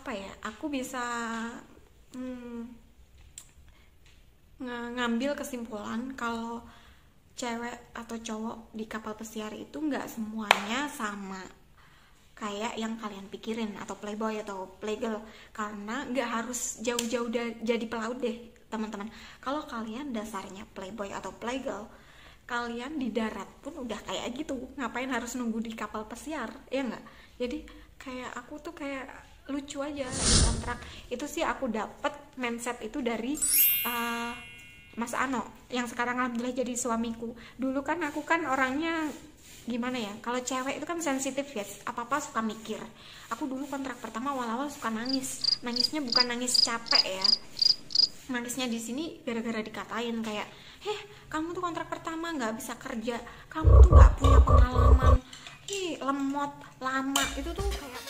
apa ya, aku bisa ngambil kesimpulan kalau cewek atau cowok di kapal pesiar itu nggak semuanya sama kayak yang kalian pikirin, atau playboy atau playgirl. Karena nggak harus jauh-jauh jadi pelaut deh teman-teman. Kalau kalian dasarnya playboy atau playgirl, kalian di darat pun udah kayak gitu, ngapain harus nunggu di kapal pesiar, ya nggak? Jadi kayak aku tuh kayak lucu aja di kontrak itu sih. Aku dapet mindset itu dari Mas Ano yang sekarang alhamdulillah jadi suamiku. Dulu kan aku kan orangnya gimana ya, kalau cewek itu kan sensitif ya, apa-apa suka mikir. Aku dulu kontrak pertama awal-awal suka nangis. Nangisnya bukan nangis capek ya, nangisnya di sini gara-gara dikatain kayak, kamu tuh kontrak pertama nggak bisa kerja, kamu tuh nggak punya pengalaman, lemot, lama. Itu tuh kayak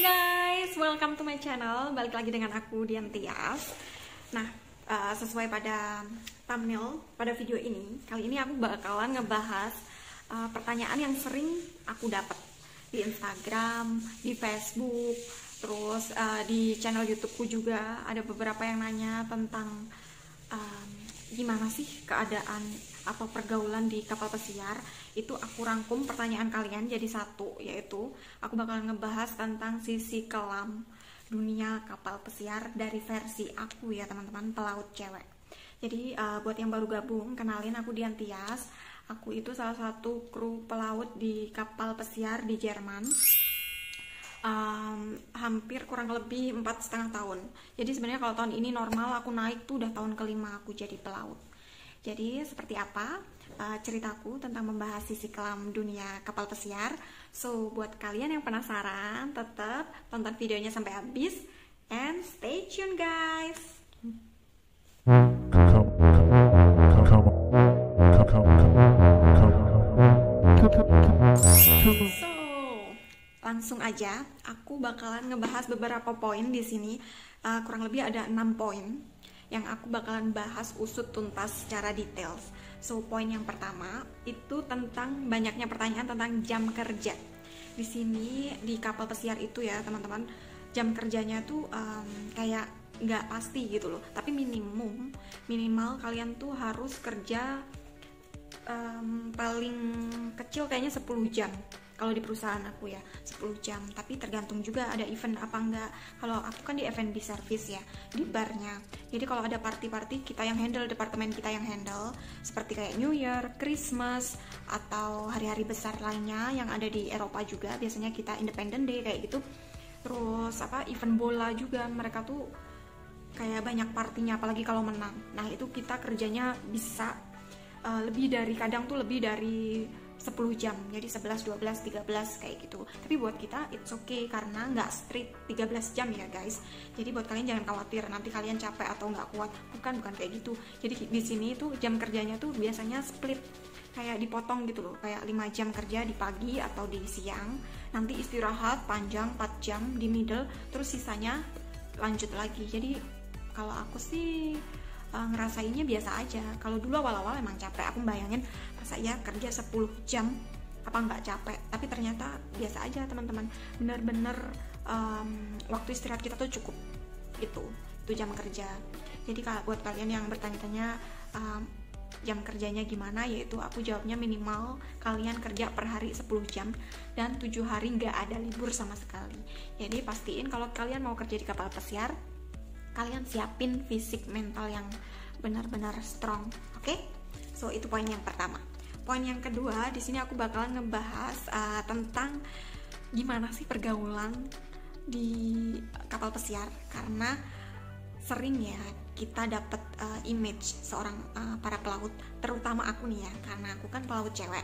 guys, welcome to my channel. Balik lagi dengan aku Dian Tias. Nah, sesuai pada thumbnail pada video ini, kali ini aku bakalan ngebahas pertanyaan yang sering aku dapat di Instagram, di Facebook, terus di channel YouTubeku juga ada beberapa yang nanya tentang gimana sih keadaan atau pergaulan di kapal pesiar. Itu aku rangkum pertanyaan kalian jadi satu, yaitu aku bakal ngebahas tentang sisi kelam dunia kapal pesiar dari versi aku ya teman-teman, pelaut cewek. Jadi buat yang baru gabung, kenalin aku Dian Tias. Aku itu salah satu kru pelaut di kapal pesiar di Jerman. Hampir kurang lebih 4,5 tahun. Jadi sebenarnya kalau tahun ini normal, aku naik tuh udah tahun kelima aku jadi pelaut. Jadi seperti apa ceritaku tentang membahas sisi kelam dunia kapal pesiar. So buat kalian yang penasaran, tetap tonton videonya sampai habis and stay tune guys. So langsung aja, aku bakalan ngebahas beberapa poin di sini. Kurang lebih ada 6 poin yang aku bakalan bahas usut tuntas secara detail. So, poin yang pertama itu tentang banyaknya pertanyaan tentang jam kerja. Di sini di kapal pesiar itu ya teman-teman, jam kerjanya tuh kayak nggak pasti gitu loh. Tapi minimal kalian tuh harus kerja paling kecil kayaknya 10 jam. Kalau di perusahaan aku ya 10 jam, tapi tergantung juga ada event apa enggak. Kalau aku kan di F&B service ya, di barnya. Jadi kalau ada party-party, kita yang handle, departemen kita yang handle, seperti kayak New Year, Christmas, atau hari-hari besar lainnya yang ada di Eropa juga. Biasanya kita Independent Day kayak gitu. Terus event bola juga, mereka tuh kayak banyak partinya, apalagi kalau menang. Nah itu kita kerjanya bisa kadang tuh lebih dari 10 jam, jadi 11, 12, 13 kayak gitu. Tapi buat kita it's okay karena nggak strict 13 jam ya guys. Jadi buat kalian jangan khawatir nanti kalian capek atau nggak kuat, bukan kayak gitu. Jadi di sini tuh jam kerjanya tuh biasanya split, kayak dipotong gitu loh, kayak 5 jam kerja di pagi atau di siang, nanti istirahat panjang 4 jam di middle, terus sisanya lanjut lagi. Jadi kalau aku sih ngerasainnya biasa aja. Kalau dulu awal-awal emang capek, aku bayangin masa ya kerja 10 jam apa nggak capek, tapi ternyata biasa aja teman-teman. Bener-bener waktu istirahat kita tuh cukup, itu jam kerja. Jadi buat kalian yang bertanya-tanya jam kerjanya gimana, yaitu aku jawabnya minimal kalian kerja per hari 10 jam dan 7 hari nggak ada libur sama sekali. Jadi pastiin kalau kalian mau kerja di kapal pesiar, kalian siapin fisik mental yang benar-benar strong, oke? So itu poin yang pertama. Poin yang kedua, di sini aku bakalan ngebahas tentang gimana sih pergaulan di kapal pesiar, karena sering ya kita dapat image seorang para pelaut, terutama aku nih ya, karena aku kan pelaut cewek,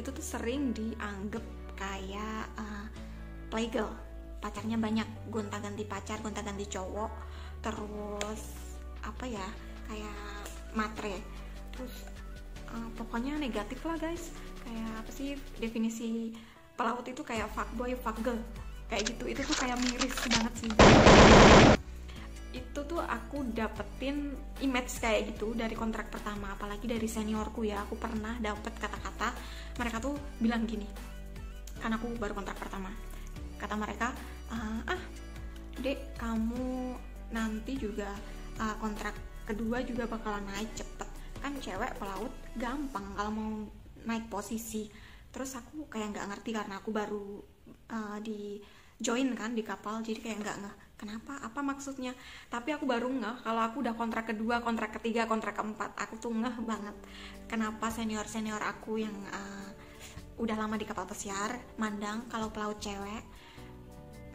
itu tuh sering dianggap kayak playgirl, pacarnya banyak, gonta-ganti pacar, gonta-ganti cowok, terus kayak matre, terus pokoknya negatif lah guys. Kayak apa sih definisi pelaut itu, kayak fuckboy, fuckgirl kayak gitu. Itu tuh kayak miris banget sih. Itu tuh aku dapetin image kayak gitu dari kontrak pertama, apalagi dari seniorku ya. Aku pernah dapet kata-kata mereka tuh bilang gini, karena aku baru kontrak pertama, kata mereka, Dek, kamu nanti juga kontrak kedua juga bakalan naik cepet, kan cewek pelaut gampang kalau mau naik posisi. Terus aku kayak nggak ngerti karena aku baru di join kan di kapal, jadi kayak nggak ngeh kenapa, apa maksudnya. Tapi aku baru ngeh kalau aku udah kontrak kedua, kontrak ketiga, kontrak keempat, aku tuh ngeh banget kenapa senior aku yang udah lama di kapal pesiar mandang kalau pelaut cewek,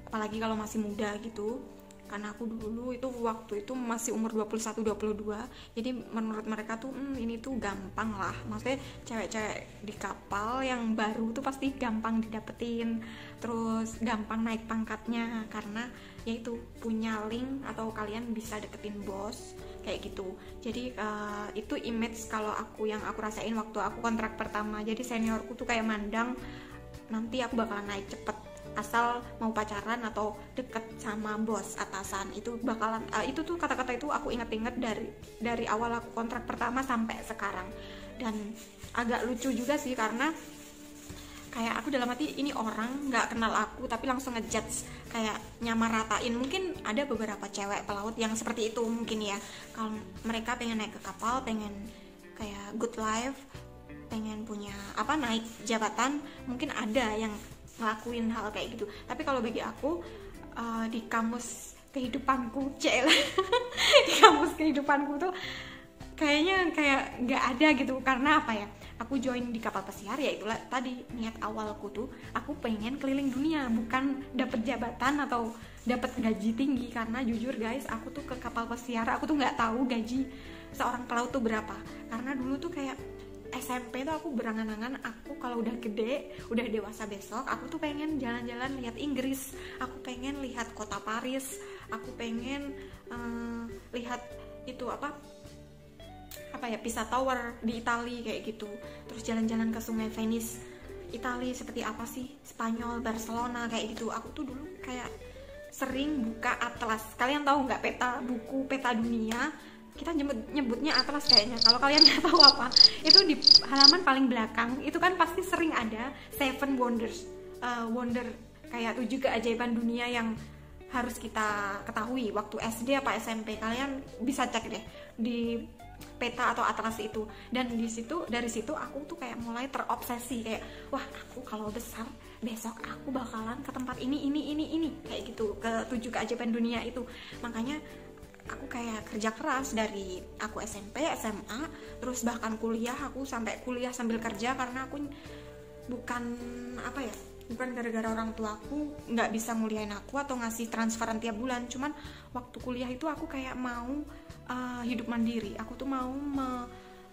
apalagi kalau masih muda gitu. Karena aku dulu itu waktu itu masih umur 21-22, jadi menurut mereka tuh ini tuh gampang lah, maksudnya cewek-cewek di kapal yang baru tuh pasti gampang didapetin, terus gampang naik pangkatnya karena yaitu punya link atau kalian bisa deketin bos kayak gitu. Jadi itu image kalau aku yang aku rasain waktu aku kontrak pertama. Jadi seniorku tuh kayak mandang nanti aku bakalan naik cepet asal mau pacaran atau deket sama bos atasan, itu bakalan itu tuh kata-kata itu aku inget-inget dari awal aku kontrak pertama sampai sekarang. Dan agak lucu juga sih karena kayak aku dalam hati ini orang nggak kenal aku tapi langsung ngejudge, kayak nyamaratain. Mungkin ada beberapa cewek pelaut yang seperti itu mungkin ya, kalau mereka pengen naik ke kapal, pengen kayak good life, pengen punya naik jabatan, mungkin ada yang ngelakuin hal kayak gitu. Tapi kalau bagi aku di kamus kehidupanku di kamus kehidupanku tuh kayaknya kayak nggak ada gitu. Karena apa ya, aku join di kapal pesiar ya itulah tadi niat awalku tuh aku pengen keliling dunia, bukan dapet jabatan atau dapet gaji tinggi. Karena jujur guys, aku tuh ke kapal pesiar aku tuh nggak tahu gaji seorang pelaut tuh berapa. Karena dulu tuh kayak SMP tuh aku berangan-angan aku kalau udah gede, udah dewasa besok, aku tuh pengen jalan-jalan lihat Inggris, aku pengen lihat kota Paris, aku pengen lihat itu Pisa Tower di Italia kayak gitu. Terus jalan-jalan ke Sungai Venice, Italia seperti apa sih, Spanyol, Barcelona kayak gitu. Aku tuh dulu kayak sering buka atlas. Kalian tahu nggak buku peta dunia? Kita nyebutnya atlas kayaknya. Kalau kalian nggak tahu apa, itu di halaman paling belakang itu kan pasti sering ada Seven Wonders, wonder kayak 7 keajaiban dunia yang harus kita ketahui waktu SD apa SMP. Kalian bisa cek deh di peta atau atlas itu. Dan dari situ aku tuh kayak mulai terobsesi, kayak wah aku kalau besar besok aku bakalan ke tempat ini kayak gitu, ke 7 keajaiban dunia itu. Makanya aku kayak kerja keras dari aku SMP, SMA, terus bahkan kuliah. Aku sampai kuliah sambil kerja karena aku bukan gara-gara orang tua aku nggak bisa nguliahin aku atau ngasih transferan tiap bulan. Cuman waktu kuliah itu aku kayak mau hidup mandiri. Aku tuh mau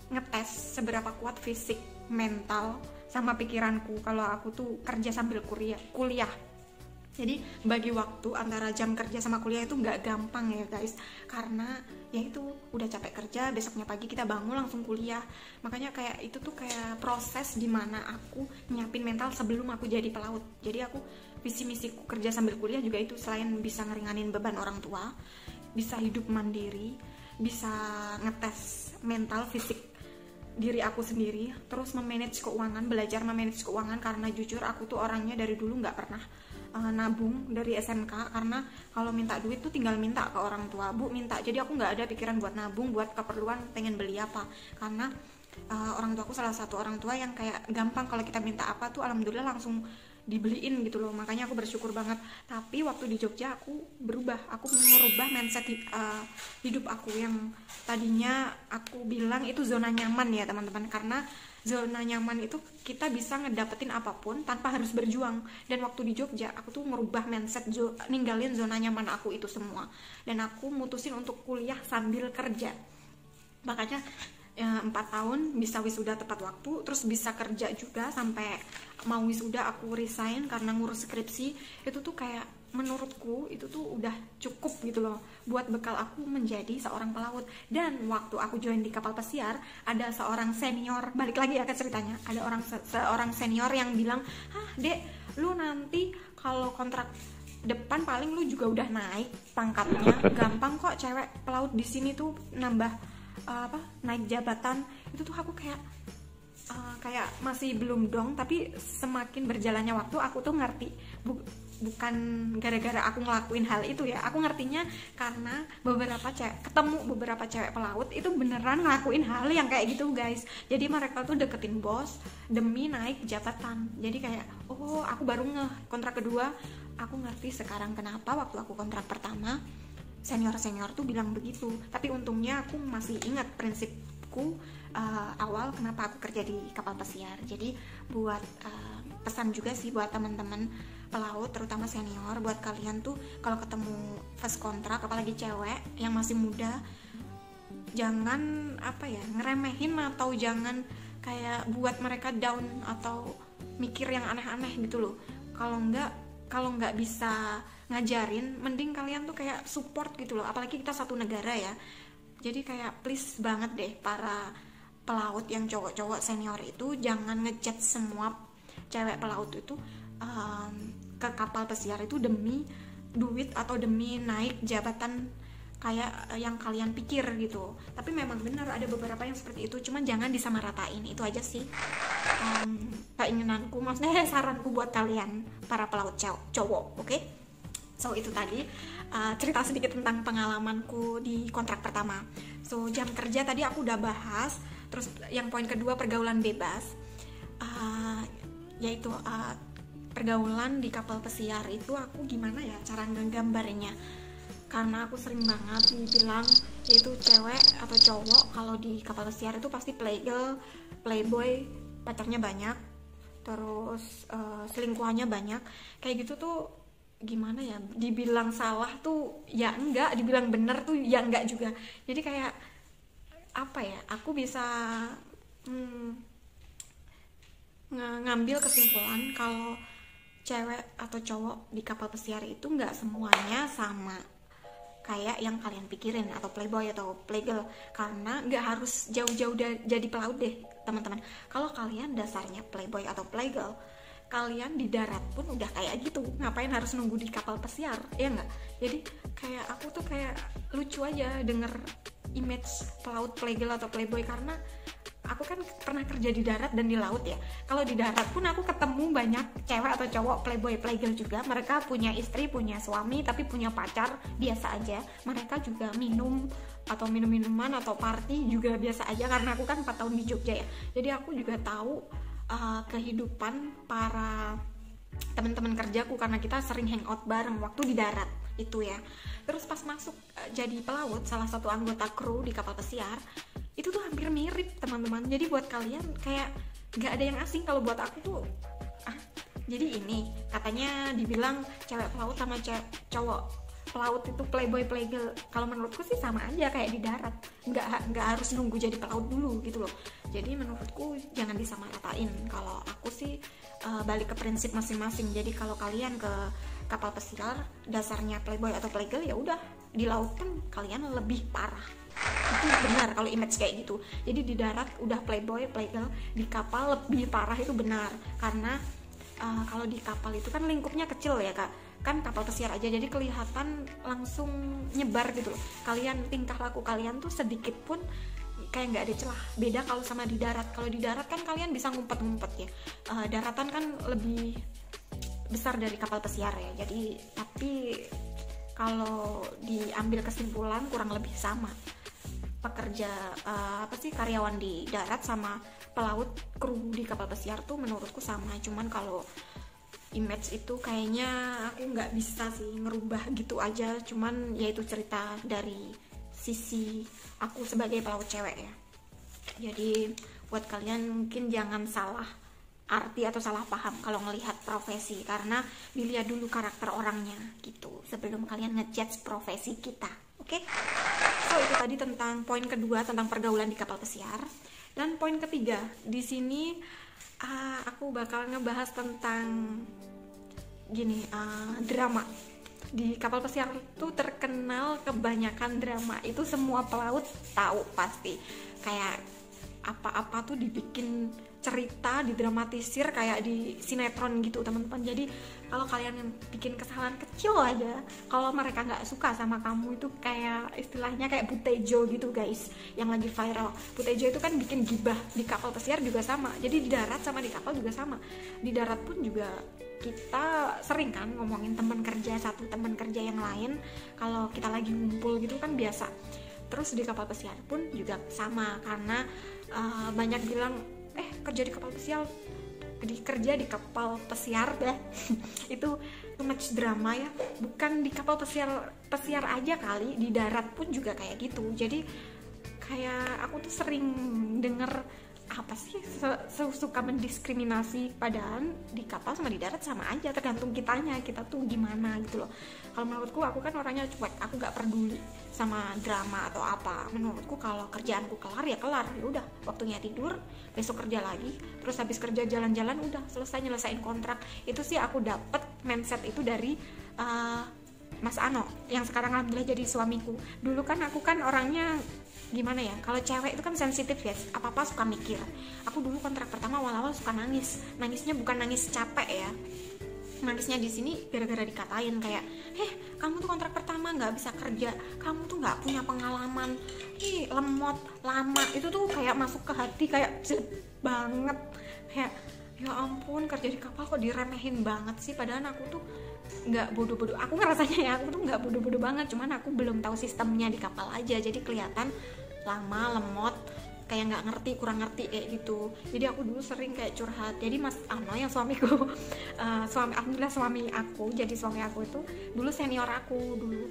ngetes seberapa kuat fisik, mental, sama pikiranku kalau aku tuh kerja sambil kuliah. Jadi bagi waktu antara jam kerja sama kuliah itu nggak gampang ya guys, karena ya itu udah capek kerja, besoknya pagi kita bangun langsung kuliah. Makanya kayak itu tuh kayak proses dimana aku nyiapin mental sebelum aku jadi pelaut. Jadi aku visi misiku kerja sambil kuliah juga itu, selain bisa ngeringanin beban orang tua, bisa hidup mandiri, bisa ngetes mental fisik diri aku sendiri, terus memanage keuangan, belajar memanage keuangan. Karena jujur aku tuh orangnya dari dulu nggak pernah nabung dari SMK, karena kalau minta duit tuh tinggal minta ke orang tua, Bu minta. Jadi aku nggak ada pikiran buat nabung buat keperluan pengen beli apa, karena orang tua aku salah satu orang tua yang kayak gampang kalau kita minta apa tuh alhamdulillah langsung dibeliin gitu loh. Makanya aku bersyukur banget. Tapi waktu di Jogja aku berubah, aku merubah mindset hidup aku yang tadinya aku bilang itu zona nyaman ya teman-teman. Karena zona nyaman itu kita bisa ngedapetin apapun tanpa harus berjuang. Dan waktu di Jogja aku tuh merubah mindset, ninggalin zona nyaman aku itu semua, dan aku mutusin untuk kuliah sambil kerja. Makanya 4 tahun bisa wisuda tepat waktu, terus bisa kerja juga sampai mau wisuda aku resign karena ngurus skripsi. Itu tuh kayak menurutku itu tuh udah cukup gitu loh buat bekal aku menjadi seorang pelaut. Dan waktu aku join di kapal pesiar, ada seorang senior, balik lagi ya ke ceritanya, ada seorang senior yang bilang, Dek, lu nanti kalau kontrak depan paling lu juga udah naik pangkatnya. Gampang kok cewek pelaut di sini tuh nambah naik jabatan. Itu tuh aku kayak masih belum dong, tapi semakin berjalannya waktu aku tuh ngerti. Bukan gara-gara aku ngelakuin hal itu ya, aku ngertinya karena ketemu beberapa cewek pelaut itu beneran ngelakuin hal yang kayak gitu guys. Jadi mereka tuh deketin bos demi naik jabatan. Jadi kayak oh, aku baru kontrak kedua aku ngerti sekarang kenapa waktu aku kontrak pertama senior tuh bilang begitu. Tapi untungnya aku masih ingat prinsipku awal kenapa aku kerja di kapal pesiar. Jadi buat pesan juga sih buat teman-teman pelaut, terutama senior, buat kalian tuh kalau ketemu first kontrak, apalagi cewek yang masih muda, jangan ngeremehin atau jangan kayak buat mereka down atau mikir yang aneh-aneh gitu loh. Kalau nggak bisa ngajarin, mending kalian tuh kayak support gitu loh. Apalagi kita satu negara ya. Jadi kayak please banget deh para pelaut yang cowok-cowok senior itu jangan ngejudge semua cewek pelaut itu ke kapal pesiar itu demi duit atau demi naik jabatan kayak yang kalian pikir gitu. Tapi memang benar ada beberapa yang seperti itu, cuman jangan disamaratain. Itu aja sih keinginanku, maksudnya saranku buat kalian para pelaut cowok, oke? So itu tadi cerita sedikit tentang pengalamanku di kontrak pertama. So jam kerja tadi aku udah bahas. Terus yang poin kedua, pergaulan bebas, yaitu pergaulan di kapal pesiar itu aku gimana ya cara nggambarnya, karena aku sering banget dibilang yaitu cewek atau cowok kalau di kapal pesiar itu pasti playgirl, playboy, pacarnya banyak, terus selingkuhannya banyak, kayak gitu tuh gimana ya, dibilang salah tuh ya enggak, dibilang bener tuh ya enggak juga. Jadi kayak apa ya, aku bisa ngambil kesimpulan kalau cewek atau cowok di kapal pesiar itu nggak semuanya sama kayak yang kalian pikirin, atau playboy atau playgirl, karena nggak harus jauh-jauh jadi pelaut deh teman-teman. Kalau kalian dasarnya playboy atau playgirl, kalian di darat pun udah kayak gitu, ngapain harus nunggu di kapal pesiar, ya nggak? Jadi kayak aku tuh kayak lucu aja denger image pelaut, playgirl atau playboy, karena aku kan pernah kerja di darat dan di laut ya. Kalau di darat pun aku ketemu banyak cewek atau cowok playboy, playgirl juga. Mereka punya istri, punya suami, tapi punya pacar biasa aja. Mereka juga minum atau minum-minuman atau party juga biasa aja, karena aku kan 4 tahun di Jogja ya. Jadi aku juga tahu kehidupan para teman-teman kerjaku, karena kita sering hangout bareng waktu di darat itu ya. Terus pas masuk jadi pelaut, salah satu anggota kru di kapal pesiar, itu tuh hampir mirip teman-teman. Jadi buat kalian kayak gak ada yang asing. Kalau buat aku tuh jadi ini katanya dibilang cewek pelaut sama cowok pelaut itu playboy, playgirl. Kalau menurutku sih sama aja kayak di darat, nggak harus nunggu jadi pelaut dulu gitu loh. Jadi menurutku jangan disamaratain. Kalau aku sih balik ke prinsip masing-masing. Jadi kalau kalian ke kapal pesiar dasarnya playboy atau playgirl, ya udah, di laut kan kalian lebih parah. Itu benar kalau image kayak gitu. Jadi di darat udah playboy, playgirl, di kapal lebih parah, itu benar. Karena kalau di kapal itu kan lingkupnya kecil ya kak, kan kapal pesiar aja, jadi kelihatan langsung nyebar gitu loh. Kalian, tingkah laku kalian tuh sedikit pun kayak nggak ada celah. Beda kalau sama di darat. Kalau di darat kan kalian bisa ngumpet-ngumpet ya. Daratan kan lebih besar dari kapal pesiar ya. Jadi tapi kalau diambil kesimpulan kurang lebih sama. Pekerja karyawan di darat sama pelaut, kru di kapal pesiar tuh menurutku sama. Cuman kalau image itu kayaknya aku nggak bisa sih ngerubah gitu aja. Cuman ya itu cerita dari sisi aku sebagai pelaut cewek ya. Jadi buat kalian mungkin jangan salah arti atau salah paham kalau ngelihat profesi, karena dilihat dulu karakter orangnya gitu sebelum kalian ngejudge profesi kita. Oke? So itu tadi tentang poin kedua, tentang pergaulan di kapal pesiar. Dan poin ketiga di sini aku bakal ngebahas tentang gini, drama. Di kapal pesiar itu terkenal kebanyakan drama. Itu semua pelaut tahu pasti. Kayak apa-apa tuh dibikin cerita, didramatisir kayak di sinetron gitu teman-teman. Jadi kalau kalian yang bikin kesalahan kecil aja, kalau mereka nggak suka sama kamu, itu kayak istilahnya kayak Butejo gitu guys, yang lagi viral. Butejo itu kan bikin gibah, di kapal pesiar juga sama. Jadi di darat sama di kapal juga sama. Di darat pun juga kita sering kan ngomongin teman kerja satu, teman kerja yang lain, kalau kita lagi ngumpul gitu kan biasa. Terus di kapal pesiar pun juga sama, karena banyak bilang kerja di kapal pesiar, kerja di kapal pesiar deh itu too much drama ya. Bukan di kapal pesiar aja kali, di darat pun juga kayak gitu. Jadi kayak aku tuh sering denger apa sih suka mendiskriminasi, padahal di kapal sama di darat sama aja, tergantung kitanya, kita tuh gimana gitu loh. Kalau menurutku, aku kan orangnya cuek, aku gak peduli sama drama atau apa. Menurutku kalau kerjaanku kelar ya kelar, ya udah waktunya tidur, besok kerja lagi. Terus habis kerja jalan-jalan, udah selesai nyelesain kontrak. Itu sih aku dapet mindset itu dari Mas Ano yang sekarang alhamdulillah jadi suamiku. Dulu kan aku kan orangnya gimana ya, kalau cewek itu kan sensitif ya, apa-apa suka mikir. Aku dulu kontrak pertama awal-awal suka nangisnya bukan nangis capek ya, nangisnya di sini gara-gara dikatain kayak, kamu tuh kontrak pertama nggak bisa kerja, kamu tuh nggak punya pengalaman, lemot, lama. Itu tuh kayak masuk ke hati, kayak banget, kayak ya ampun, kerja di kapal kok diremehin banget sih. Padahal aku tuh nggak bodoh-bodoh, aku ngerasanya ya, aku tuh nggak bodoh-bodoh banget, cuman aku belum tahu sistemnya di kapal aja, jadi kelihatan lama, lemot, kayak nggak ngerti, kurang ngerti kayak gitu. Jadi aku dulu sering kayak curhat. Jadi Mas Ano yang suamiku alhamdulillah suami aku, jadi suami aku itu dulu senior aku. Dulu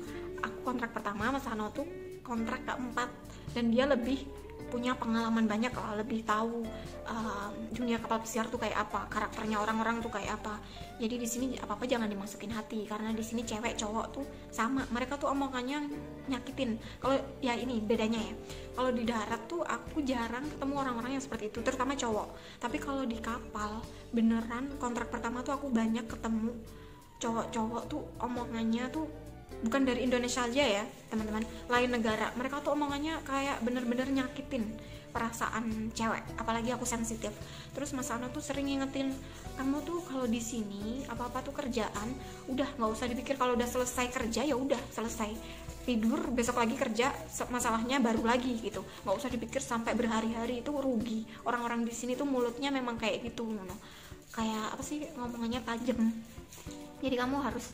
aku kontrak pertama, Mas Ano tuh kontrak keempat, dan dia lebih punya pengalaman banyak lah, lebih tahu dunia kapal pesiar tuh kayak apa, karakternya orang-orang tuh kayak apa. Jadi di sini apa-apa jangan dimasukin hati, karena di sini cewek cowok tuh sama, mereka tuh omongannya nyakitin. Kalau ya ini bedanya ya, kalau di darat tuh aku jarang ketemu orang-orang yang seperti itu, terutama cowok. Tapi kalau di kapal beneran kontrak pertama tuh aku banyak ketemu cowok-cowok tuh omongannya tuh bukan dari Indonesia aja ya teman-teman, lain negara. Mereka tuh omongannya kayak bener-bener nyakitin perasaan cewek, apalagi aku sensitif. Terus Mas Ano tuh sering ngingetin, kamu tuh kalau di sini apa-apa tuh kerjaan udah nggak usah dipikir, kalau udah selesai kerja ya udah selesai, tidur besok lagi kerja, masalahnya baru lagi gitu, nggak usah dipikir sampai berhari-hari, itu rugi. Orang-orang di sini tuh mulutnya memang kayak gitu, kayak apa sih, ngomongannya tajam. Jadi kamu harus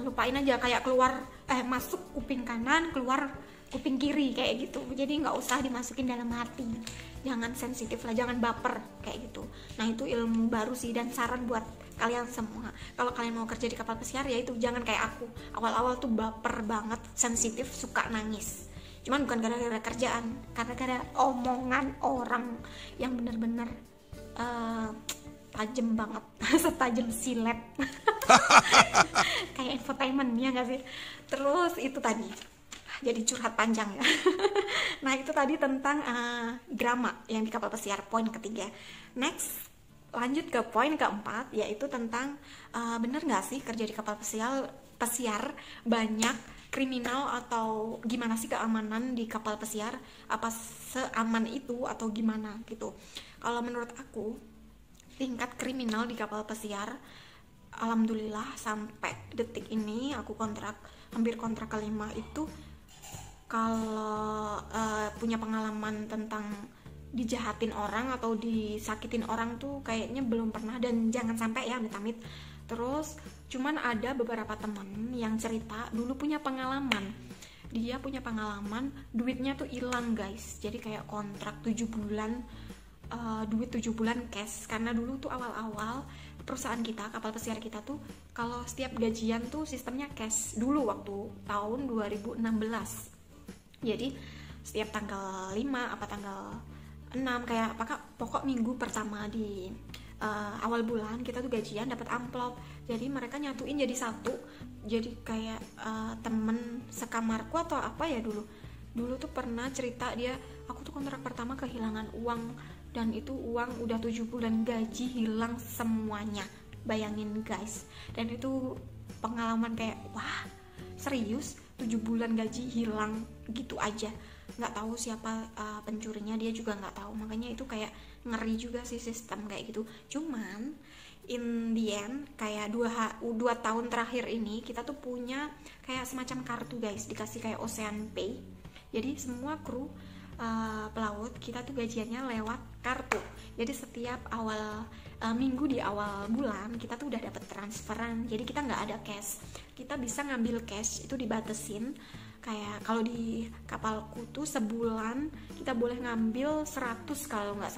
lupain aja, kayak keluar masuk kuping kanan, keluar kuping kiri kayak gitu. Jadi nggak usah dimasukin dalam hati, jangan sensitif lah, jangan baper kayak gitu. Nah itu ilmu baru sih, dan saran buat kalian semua, kalau kalian mau kerja di kapal pesiar ya itu jangan kayak aku, awal-awal tuh baper banget, sensitif, suka nangis. Cuman bukan gara-gara kerjaan, karena gara omongan orang yang bener-bener tajam banget, setajam silet kayak infotainment ya nggak sih. Terus itu tadi jadi curhat panjang ya nah itu tadi tentang drama yang di kapal pesiar, poin ketiga. Next, lanjut ke poin keempat, yaitu tentang bener nggak sih kerja di kapal pesiar banyak kriminal, atau gimana sih keamanan di kapal pesiar, apa seaman itu atau gimana gitu. Kalau menurut aku, tingkat kriminal di kapal pesiar alhamdulillah sampai detik ini aku hampir kontrak kelima itu, kalau punya pengalaman tentang dijahatin orang atau disakitin orang tuh kayaknya belum pernah, dan jangan sampai ya, amit-amit. Terus cuman ada beberapa teman yang cerita dulu punya pengalaman, dia punya pengalaman duitnya tuh hilang guys. Jadi kayak kontrak 7 bulan, duit 7 bulan cash, karena dulu tuh awal-awal perusahaan kita, kapal pesiar kita tuh kalau setiap gajian tuh sistemnya cash dulu waktu tahun 2016. Jadi setiap tanggal 5 apa tanggal 6 kayak pokok minggu pertama di awal bulan kita tuh gajian dapat amplop. Jadi mereka nyatuin jadi satu. Jadi kayak temen sekamarku atau apa ya, dulu tuh pernah cerita dia, aku tuh kontrak pertama kehilangan uang, dan itu uang udah 7 bulan gaji hilang semuanya. Bayangin guys. Dan itu pengalaman kayak wah serius, 7 bulan gaji hilang gitu aja. nggak tahu siapa pencurinya, dia juga nggak tahu. Makanya itu kayak ngeri juga sih sistem kayak gitu. Cuman in the end kayak 2 tahun terakhir ini kita tuh punya kayak semacam kartu guys, dikasih kayak Ocean Pay. Jadi semua kru pelaut kita tuh gajiannya lewat kartu. Jadi setiap awal minggu di awal bulan kita tuh udah dapet transferan. Jadi kita nggak ada cash, kita bisa ngambil cash itu dibatesin. Kayak kalau di kapalku tuh sebulan kita boleh ngambil 100 kalau nggak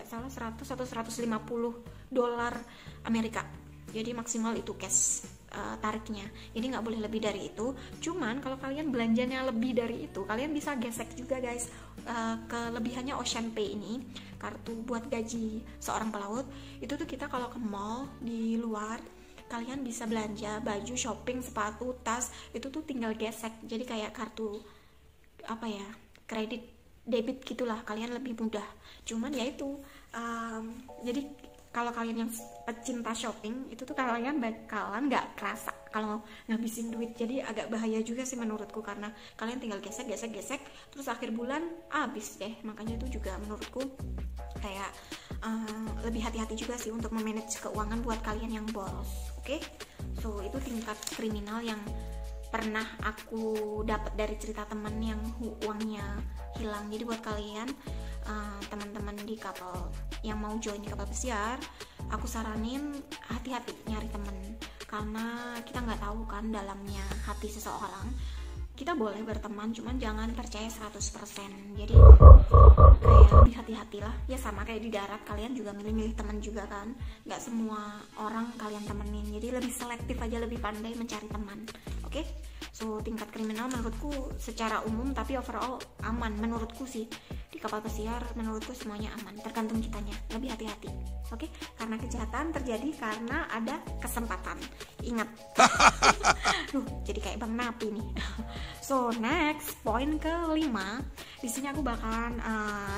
salah 100 atau 150 dolar Amerika. Jadi maksimal itu cash tariknya, jadi nggak boleh lebih dari itu. Cuman kalau kalian belanjanya lebih dari itu, kalian bisa gesek juga guys. Kelebihannya Ocean Pay ini, kartu buat gaji seorang pelaut, itu tuh kita kalau ke mall di luar, kalian bisa belanja baju, shopping, sepatu, tas, itu tuh tinggal gesek. Jadi kayak kartu apa ya, kredit debit gitulah, kalian lebih mudah. Cuman ya itu jadi kalau kalian yang pecinta shopping itu tuh kalian bakalan nggak kerasa kalau ngabisin duit. Jadi agak bahaya juga sih menurutku, karena kalian tinggal gesek terus akhir bulan habis deh. Makanya itu juga menurutku kayak lebih hati-hati juga sih untuk memanage keuangan buat kalian yang boros. Oke? So itu tingkat kriminal yang pernah aku dapat dari cerita temen yang uangnya hilang. Jadi buat kalian teman-teman di kapal yang mau join di kapal pesiar, aku saranin hati-hati nyari temen, karena kita nggak tahu kan dalamnya hati seseorang. Kita boleh berteman, cuman jangan percaya 100%. Jadi kayak lebih hati-hatilah. Ya sama kayak di darat, kalian juga milih-milih teman juga kan. Nggak semua orang kalian temenin. Jadi lebih selektif aja, lebih pandai mencari teman. Oke? So tingkat kriminal menurutku secara umum, tapi overall aman menurutku sih. Di kapal pesiar menurutku semuanya aman, tergantung kitanya. Lebih hati-hati. Oke? Karena kejahatan terjadi karena ada kesempatan. Ingat. Jadi kayak Bang Napi nih. So next, poin ke-5. Di sini aku bakalan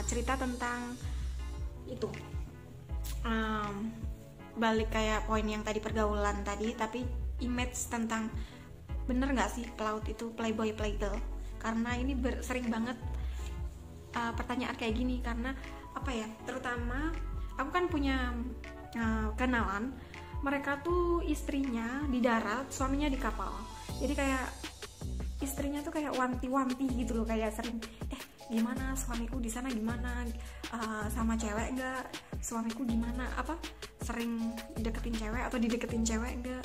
cerita tentang itu. Balik kayak poin yang tadi, pergaulan tadi, tapi image tentang bener nggak sih pelaut itu playboy playgirl? Karena ini sering banget pertanyaan kayak gini, karena apa ya, terutama aku kan punya kenalan, mereka tuh istrinya di darat, suaminya di kapal. Jadi kayak istrinya tuh kayak wanti-wanti gitu loh, kayak sering gimana suamiku di sana, gimana sama cewek enggak, suamiku gimana, apa sering deketin cewek atau dideketin cewek enggak,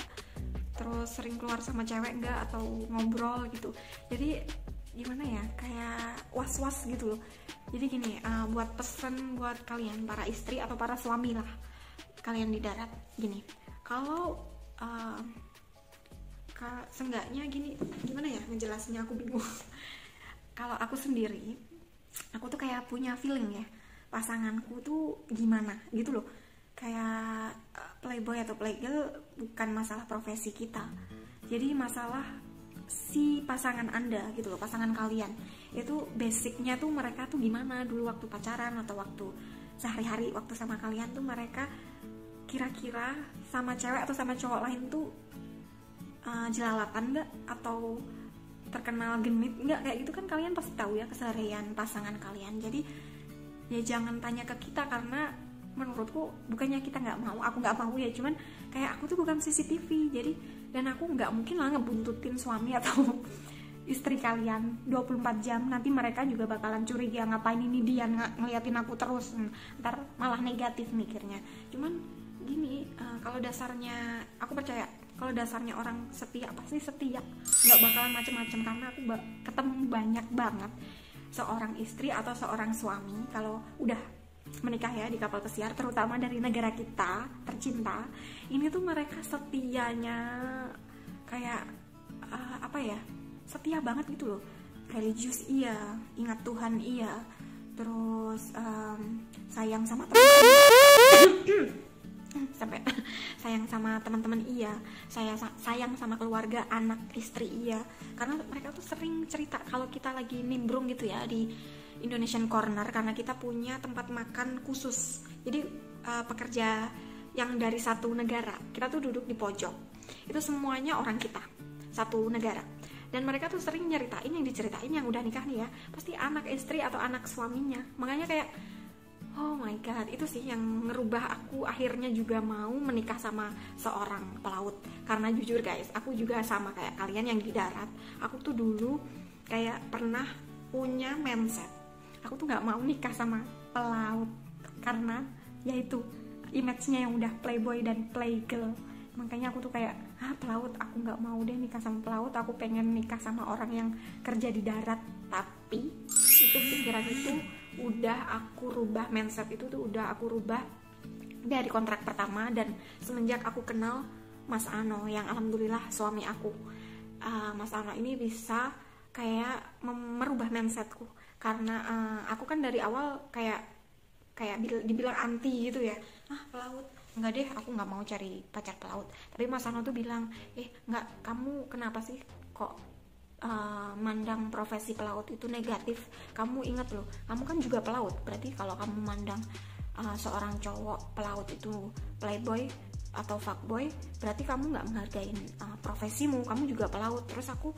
terus sering keluar sama cewek enggak atau ngobrol gitu. Jadi gimana ya, kayak was-was gitu loh. Jadi gini, buat pesen buat kalian para istri atau para suami lah, kalian di darat, gini, kalau seenggaknya gini, gimana ya ngejelasinnya, aku bingung. Kalau aku sendiri, aku tuh kayak punya feeling ya, pasanganku tuh gimana gitu loh. Kayak playboy atau playgirl bukan masalah profesi kita, jadi masalah si pasangan Anda gitu loh, pasangan kalian itu basicnya tuh mereka tuh gimana dulu waktu pacaran atau waktu sehari-hari waktu sama kalian tuh, mereka kira-kira sama cewek atau sama cowok lain tuh jelalatan nggak atau terkenal genit nggak, kayak gitu kan kalian pasti tahu ya keseharian pasangan kalian. Jadi ya jangan tanya ke kita, karena menurutku bukannya kita nggak mau, aku nggak mau ya, cuman kayak aku tuh bukan CCTV, jadi dan aku nggak mungkin lah ngebuntutin suami atau istri kalian 24 jam. Nanti mereka juga bakalan curiga, ngapain ini dia ngeliatin aku terus, ntar malah negatif mikirnya. Cuman gini, kalau dasarnya aku percaya kalau dasarnya orang setia pasti setia, nggak bakalan macem-macem. Karena aku ketemu banyak banget seorang istri atau seorang suami kalau udah menikah ya di kapal pesiar, terutama dari negara kita tercinta ini tuh, mereka setianya kayak apa ya, setia banget gitu loh. Religius iya, ingat Tuhan iya, terus sayang sama sampai sayang sama teman-teman iya, sayang sama keluarga, anak, istri iya. Karena mereka tuh sering cerita kalau kita lagi nimbrung gitu ya di Indonesian Corner, karena kita punya tempat makan khusus. Jadi pekerja yang dari satu negara, kita tuh duduk di pojok, itu semuanya orang kita, satu negara. Dan mereka tuh sering nyeritain, yang diceritain yang udah nikah nih ya, pasti anak istri atau anak suaminya. Makanya kayak oh my god, itu sih yang ngerubah aku akhirnya juga mau menikah sama seorang pelaut. Karena jujur guys, aku juga sama kayak kalian yang di darat. Aku tuh dulu kayak pernah punya mindset, aku tuh gak mau nikah sama pelaut karena yaitu image-nya yang udah playboy dan playgirl. Makanya aku tuh kayak pelaut, aku gak mau deh nikah sama pelaut, aku pengen nikah sama orang yang kerja di darat. Tapi itu pikiran itu udah aku rubah, mindset itu tuh udah aku rubah dari kontrak pertama. Dan semenjak aku kenal Mas Ano, yang alhamdulillah suami aku, Mas Ano ini bisa kayak merubah mindsetku. Karena aku kan dari awal kayak dibilang anti gitu ya, pelaut enggak deh, aku nggak mau cari pacar pelaut. Tapi Mas Ano tuh bilang, nggak, kamu kenapa sih kok mandang profesi pelaut itu negatif? Kamu ingat loh, kamu kan juga pelaut. Berarti kalau kamu mandang seorang cowok pelaut itu playboy atau fuckboy, berarti kamu nggak menghargain profesimu, kamu juga pelaut. Terus aku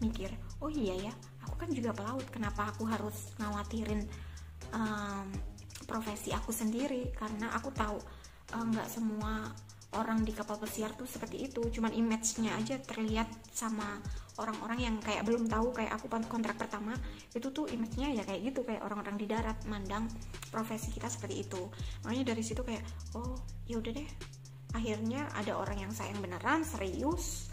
mikir, oh iya ya, aku kan juga pelaut, kenapa aku harus ngawatirin profesi aku sendiri? Karena aku tahu nggak semua orang di kapal pesiar tuh seperti itu, cuman image-nya aja terlihat sama orang-orang yang kayak belum tahu. Kayak aku kontrak pertama itu tuh image-nya ya kayak gitu, kayak orang-orang di darat mandang profesi kita seperti itu. Makanya dari situ kayak oh ya udah deh, akhirnya ada orang yang sayang beneran, serius,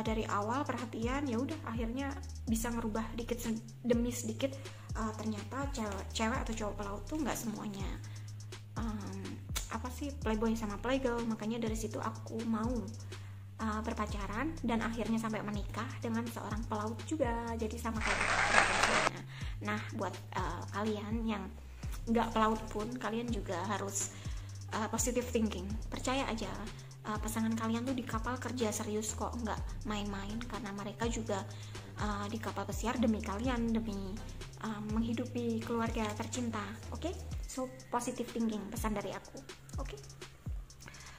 dari awal perhatian. Ya udah, akhirnya bisa ngerubah dikit demi sedikit. Ternyata cewek atau cowok pelaut tuh nggak semuanya playboy sama playgirl. Makanya dari situ aku mau berpacaran dan akhirnya sampai menikah dengan seorang pelaut juga. Jadi sama kayak profesinya. Nah buat kalian yang nggak pelaut pun, kalian juga harus positive thinking. Percaya aja, pasangan kalian tuh di kapal kerja serius kok, nggak main-main. Karena mereka juga di kapal pesiar demi kalian, demi menghidupi keluarga tercinta. Oke? So positive thinking, pesan dari aku. Oke?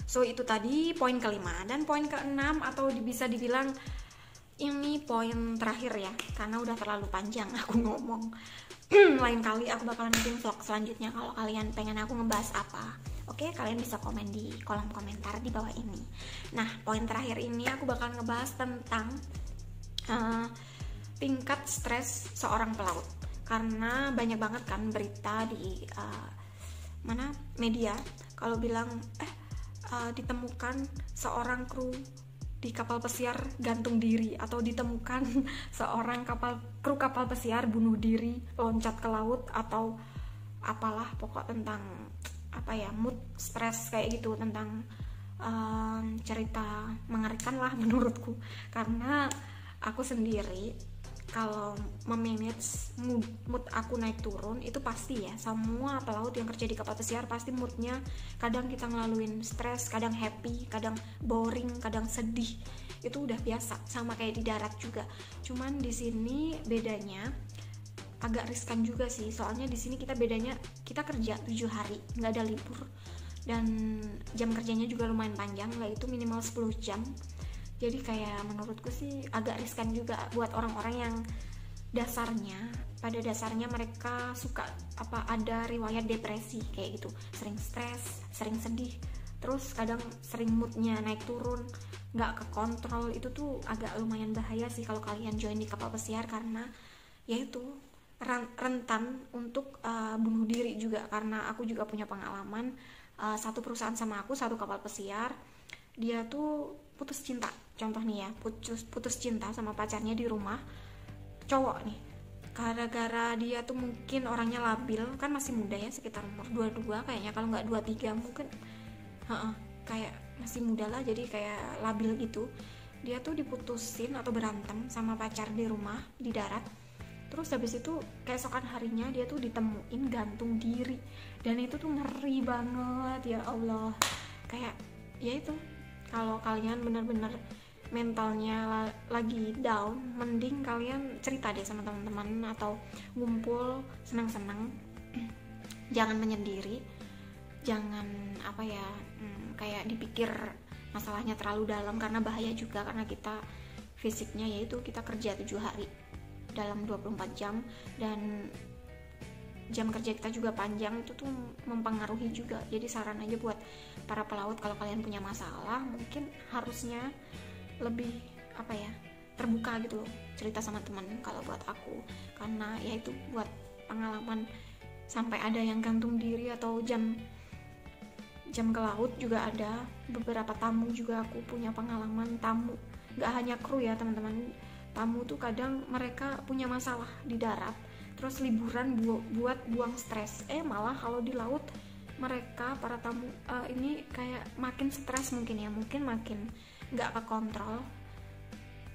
So itu tadi poin kelima. Dan poin keenam, atau bisa dibilang ini poin terakhir ya, karena udah terlalu panjang aku ngomong. Lain kali aku bakalan bikin vlog selanjutnya kalau kalian pengen aku ngebahas apa. Oke, kalian bisa komen di kolom komentar di bawah ini. Nah, poin terakhir ini aku bakal ngebahas tentang tingkat stres seorang pelaut. Karena banyak banget kan berita di media kalau bilang ditemukan seorang kru di kapal pesiar gantung diri, atau ditemukan seorang kru kapal pesiar bunuh diri, loncat ke laut, atau apalah pokok tentang mood stress kayak gitu, tentang cerita mengerikan lah menurutku. Karena aku sendiri kalau memanage mood aku naik turun itu pasti ya, semua pelaut yang kerja di kapal pesiar pasti moodnya kadang kita ngelaluin stres, kadang happy, kadang boring, kadang sedih. Itu udah biasa, sama kayak di darat juga. Cuman di sini bedanya agak riskan juga sih, soalnya di sini kita kerja 7 hari, nggak ada libur, dan jam kerjanya juga lumayan panjang, yaitu minimal 10 jam. Jadi kayak menurutku sih agak riskan juga buat orang-orang yang pada dasarnya mereka suka ada riwayat depresi kayak gitu, sering stres, sering sedih, terus kadang sering moodnya naik turun, nggak kekontrol. Itu tuh agak lumayan bahaya sih kalau kalian join di kapal pesiar, karena yaitu rentan untuk bunuh diri juga. Karena aku juga punya pengalaman, satu perusahaan sama aku, satu kapal pesiar, dia tuh putus cinta. Contoh nih ya, putus cinta sama pacarnya di rumah, cowok nih. Gara-gara dia tuh mungkin orangnya labil, kan masih muda ya, sekitar umur 22 kayaknya, kalau nggak 23 mungkin. Kayak masih muda lah, jadi kayak labil gitu. Dia tuh diputusin atau berantem sama pacar di rumah di darat. Terus habis itu keesokan harinya dia tuh ditemuin gantung diri. Dan itu tuh ngeri banget, ya Allah. Kayak ya itu, kalau kalian benar-benar mentalnya lagi down, mending kalian cerita deh sama teman-teman atau ngumpul senang-senang. Jangan menyendiri, jangan kayak dipikir masalahnya terlalu dalam, karena bahaya juga, karena kita fisiknya, yaitu kita kerja 7 hari dalam 24 jam, dan jam kerja kita juga panjang, itu tuh mempengaruhi juga. Jadi saran aja buat para pelaut, kalau kalian punya masalah mungkin harusnya lebih terbuka gitu loh, cerita sama teman. Kalau buat aku, karena ya itu buat pengalaman, sampai ada yang gantung diri atau jam ke laut juga ada. Beberapa tamu juga aku punya pengalaman, tamu gak hanya kru ya teman-teman, tamu tuh kadang mereka punya masalah di darat, terus liburan buat buang stres, malah kalau di laut mereka para tamu ini kayak makin stres mungkin makin gak kekontrol,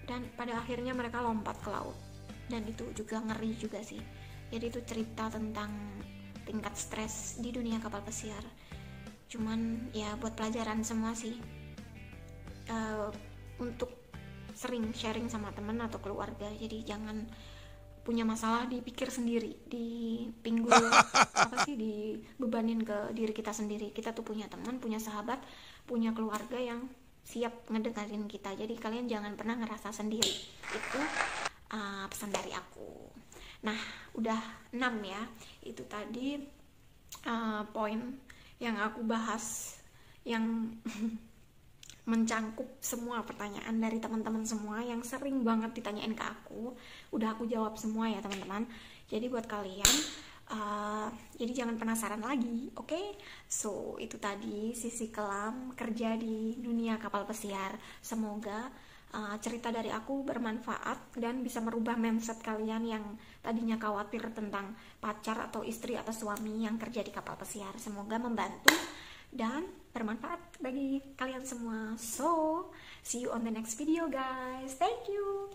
dan pada akhirnya mereka lompat ke laut, dan itu juga ngeri juga sih. Jadi itu cerita tentang tingkat stres di dunia kapal pesiar. Cuman ya buat pelajaran semua sih, untuk sering sharing sama teman atau keluarga. Jadi jangan punya masalah dipikir sendiri, dipinggul dibebanin ke diri kita sendiri. Kita tuh punya teman, punya sahabat, punya keluarga yang siap ngedengerin kita. Jadi kalian jangan pernah ngerasa sendiri. Itu pesan dari aku. Nah, udah 6 ya. Itu tadi poin yang aku bahas, yang mencangkup semua pertanyaan dari teman-teman semua yang sering banget ditanyain ke aku. Udah aku jawab semua ya teman-teman. Jadi buat kalian, jadi jangan penasaran lagi, oke? So itu tadi sisi kelam kerja di dunia kapal pesiar. Semoga cerita dari aku bermanfaat dan bisa merubah mindset kalian yang tadinya khawatir tentang pacar atau istri atau suami yang kerja di kapal pesiar. Semoga membantu dan bermanfaat bagi kalian semua. So, see you on the next video guys. Thank you.